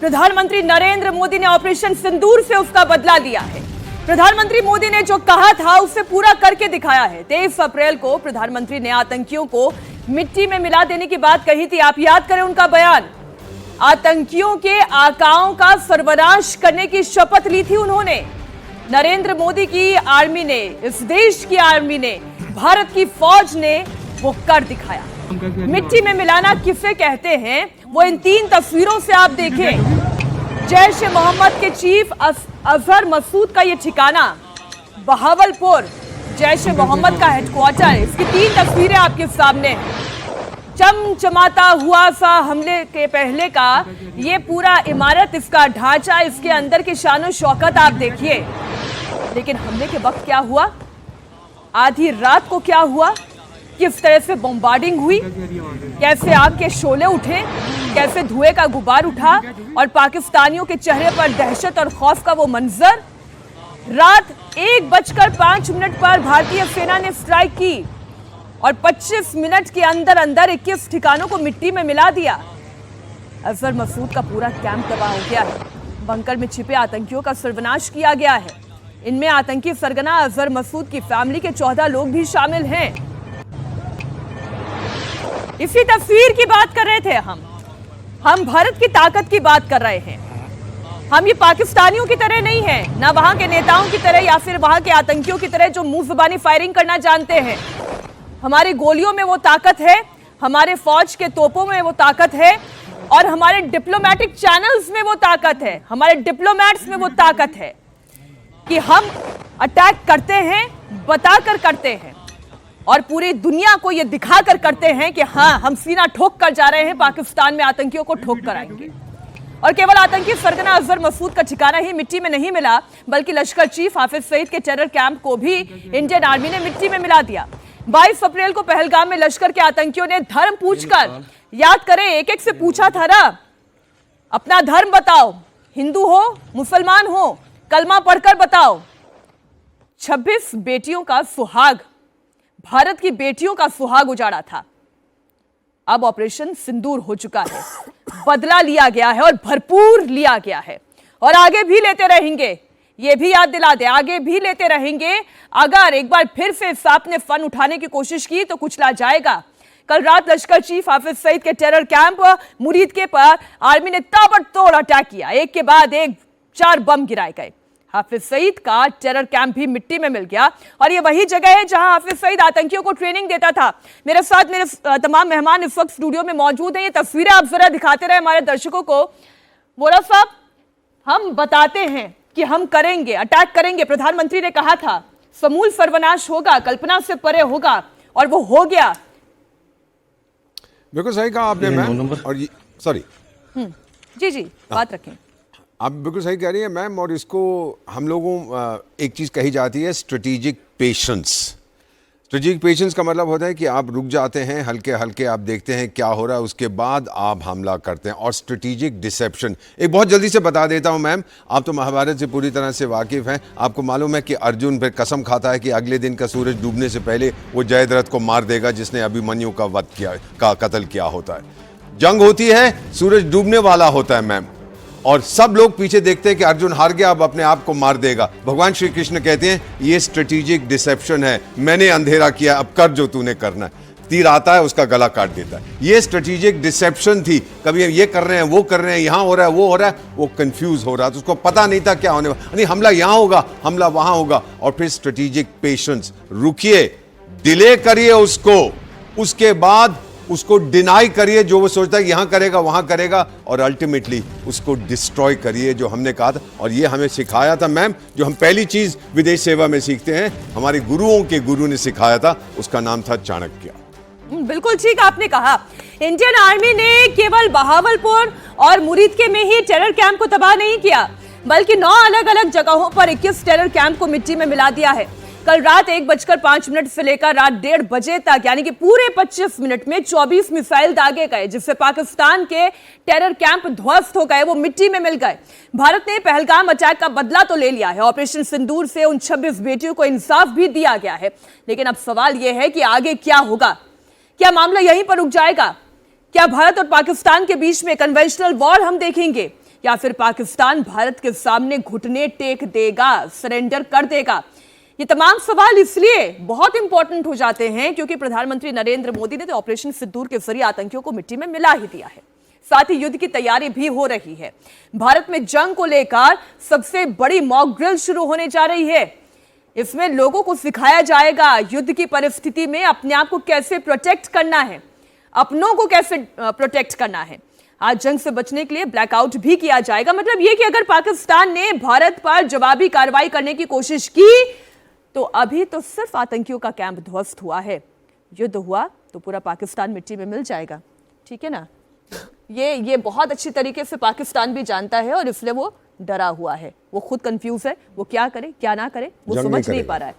प्रधानमंत्री नरेंद्र मोदी ने ऑपरेशन सिंदूर से उसका बदला लिया है। प्रधानमंत्री मोदी ने जो कहा था उसे पूरा करके दिखाया है। 23 अप्रैल को प्रधानमंत्री ने आतंकियों को मिट्टी में मिला देने की बात कही थी। आप याद करें उनका बयान। आतंकियों के आकाओं का सर्वनाश करने की शपथ ली थी उन्होंने। नरेंद्र मोदी की आर्मी ने, इस देश की आर्मी ने, भारत की फौज ने वो कर दिखाया। मिट्टी में मिलाना किसे कहते हैं वो इन 3 तस्वीरों से आप देखें। जैश ए मोहम्मद के चीफ अजहर मसूद का ये ठिकाना बहावलपुर, जैश ए मोहम्मद का हेडक्वार्टर, इसकी 3 तस्वीरें आपके सामने हैं। चमचमाता हुआ सा हमले के पहले का ये पूरा इमारत, इसका ढांचा, इसके अंदर की शान और शौकत आप देखिए। लेकिन हमले के वक्त क्या हुआ, आधी रात को क्या हुआ, किस तरह से बॉम्बार्डिंग हुई, कैसे आग के शोले उठे, कैसे धुएं का गुबार उठा और पाकिस्तानियों के चेहरे पर दहशत और खौफ का वो मंजर। रात 1:05 पर भारतीय सेना ने स्ट्राइक की और 25 मिनट के अंदर अंदर 21 ठिकानों को मिट्टी में मिला दिया। अजहर मसूद का पूरा कैंप तबाह हो गया है। बंकर में छिपे आतंकियों का सर्वनाश किया गया है। इनमें आतंकी सरगना अजहर मसूद की फैमिली के 14 लोग भी शामिल हैं। इसी तस्वीर की बात कर रहे थे हम भारत की ताकत की बात कर रहे हैं। हम ये पाकिस्तानियों की तरह नहीं हैं, ना वहां के नेताओं की तरह या फिर वहां के आतंकियों की तरह जो मुंह जुबानी फायरिंग करना जानते हैं। हमारी गोलियों में वो ताकत है, हमारे फौज के तोपों में वो ताकत है और हमारे डिप्लोमेटिक चैनल्स में वो ताकत है, हमारे डिप्लोमेट्स में वो ताकत है कि हम अटैक करते हैं, बताकर करते हैं और पूरी दुनिया को ये दिखाकर करते हैं कि हाँ, हम सीना ठोक कर जा रहे हैं, पाकिस्तान में आतंकियों को ठोक कर आएंगे। और केवल आतंकी सरगना अजहर मसूद का ठिकाना ही मिट्टी में नहीं मिला, बल्कि लश्कर चीफ हाफिज सईद के टेरर कैंप को भी इंडियन आर्मी ने मिट्टी में मिला दिया। 22 अप्रैल को पहलगाम में लश्कर के आतंकियों ने धर्म पूछकर, याद करें, एक से पूछा था ना, अपना धर्म बताओ, हिंदू हो, मुसलमान हो, कलमा पढ़कर बताओ। 26 बेटियों का सुहाग, भारत की बेटियों का सुहाग उजाड़ा था। अब ऑपरेशन सिंदूर हो चुका है, बदला लिया गया है और भरपूर लिया गया है और आगे भी लेते रहेंगे। ये भी याद दिला दे, आगे भी लेते रहेंगे। अगर एक बार फिर से सांप ने फन उठाने की कोशिश की तो कुचला जाएगा। कल रात लश्कर चीफ हाफिज सईद के टेरर कैंप मुरीद के पर आर्मी ने ताबड़तोड़ अटैक किया। एक के बाद एक 4 बम गिराए गए। हाफिज सईद का टेरर कैंप भी मिट्टी में मिल गया और ये वही जगह है जहां हाफिज सईद आतंकियों को ट्रेनिंग देता था। मेरे साथ मेरे तमाम मेहमान इस वक्त स्टूडियो में मौजूद हैं। ये तस्वीरें आप जरा दिखाते रहे हमारे दर्शकों को। वोरा साहब, हम बताते हैं कि हम करेंगे, अटैक करेंगे। प्रधानमंत्री ने कहा था समूल सर्वनाश होगा, कल्पना से परे होगा और वो हो गया। बिल्कुल सही कहा आपने मैम। और सॉरी जी बात रखें। आप बिल्कुल सही कह रही है मैम। और इसको हम लोगों एक चीज़ कही जाती है, स्ट्रेटेजिक पेशेंस। स्ट्रेटेजिक पेशेंस का मतलब होता है कि आप रुक जाते हैं, हल्के हल्के आप देखते हैं क्या हो रहा है, उसके बाद आप हमला करते हैं। और स्ट्रेटेजिक डिसेप्शन, एक बहुत जल्दी से बता देता हूं मैम, आप तो महाभारत से पूरी तरह से वाकिफ़ हैं। आपको मालूम है कि अर्जुन फिर कसम खाता है कि अगले दिन का सूरज डूबने से पहले वो जयद्रथ को मार देगा जिसने अभिमन्यु का वध किया, का कत्ल किया होता है। जंग होती है, सूरज डूबने वाला होता है मैम, और सब लोग पीछे देखते हैं कि अर्जुन हार गया, अब अपने आप को मार देगा। भगवान श्री कृष्ण कहते हैं ये स्ट्रेटेजिक डिसेप्शन है, मैंने अंधेरा किया, अब कर जो तूने करना है। तीर आता है, उसका गला काट देता है। ये स्ट्रेटेजिक डिसेप्शन थी। कभी ये कर रहे हैं, वो कर रहे हैं, यहां हो रहा है, वो हो रहा है, वो कंफ्यूज हो रहा था, उसको पता नहीं था क्या होने वाला। नहीं, हमला यहां होगा, हमला वहां होगा। और फिर स्ट्रेटेजिक पेशेंस, रुकिए, डिले करिए उसको, उसके बाद उसको डिनाई करिए जो वो सोचता है यहां करेगा वहां करेगा, और अल्टीमेटली उसको डिस्ट्रॉय करिए, जो हमने कहा था। और ये हमें सिखाया था मैम, जो हम पहली चीज विदेश सेवा में सीखते हैं, हमारे गुरुओं के गुरु ने सिखाया था, उसका नाम था चाणक्य। बिल्कुल ठीक आपने कहा। इंडियन आर्मी ने केवल बहावलपुर और मुरीद के में ही टेरर कैंप को तबाह नहीं किया, बल्कि 9 अलग अलग जगहों पर 21 टेरर कैंप को मिट्टी में मिला दिया है। कल रात 1:05 से लेकर रात 1:30 बजे तक, यानी कि पूरे 25 मिनट में 24 मिसाइल दागे गए, जिससे पाकिस्तान के टेरर कैंप ध्वस्त हो गए, वो मिट्टी में मिल गए। भारत ने पहलगाम अटैक का बदला तो ले लिया है। ऑपरेशन सिंदूर से उन 26 बेटियों को इंसाफ भी दिया गया है। लेकिन अब सवाल यह है कि आगे क्या होगा? क्या मामला यहीं पर रुक जाएगा? क्या भारत और पाकिस्तान के बीच में कन्वेंशनल वॉर हम देखेंगे, या फिर पाकिस्तान भारत के सामने घुटने टेक देगा, सरेंडर कर देगा? ये तमाम सवाल इसलिए बहुत इंपॉर्टेंट हो जाते हैं क्योंकि प्रधानमंत्री नरेंद्र मोदी ने तो ऑपरेशन सिंदूर के जरिए आतंकियों को मिट्टी में मिला ही दिया है। साथ ही युद्ध की तैयारी भी हो रही है। भारत में जंग को लेकर सबसे बड़ी मॉक ड्रिल शुरू होने जा रही है। इसमें लोगों को सिखाया जाएगा युद्ध की परिस्थिति में अपने आप को कैसे प्रोटेक्ट करना है, अपनों को कैसे प्रोटेक्ट करना है। आज जंग से बचने के लिए ब्लैकआउट भी किया जाएगा। मतलब यह कि अगर पाकिस्तान ने भारत पर जवाबी कार्रवाई करने की कोशिश की तो अभी तो सिर्फ आतंकियों का कैंप ध्वस्त हुआ है, युद्ध हुआ तो पूरा पाकिस्तान मिट्टी में मिल जाएगा। ठीक है ना? ये बहुत अच्छी तरीके से पाकिस्तान भी जानता है और इसलिए वो डरा हुआ है, वो खुद कंफ्यूज है, वो क्या करे क्या ना करे वो समझ नहीं पा रहा है।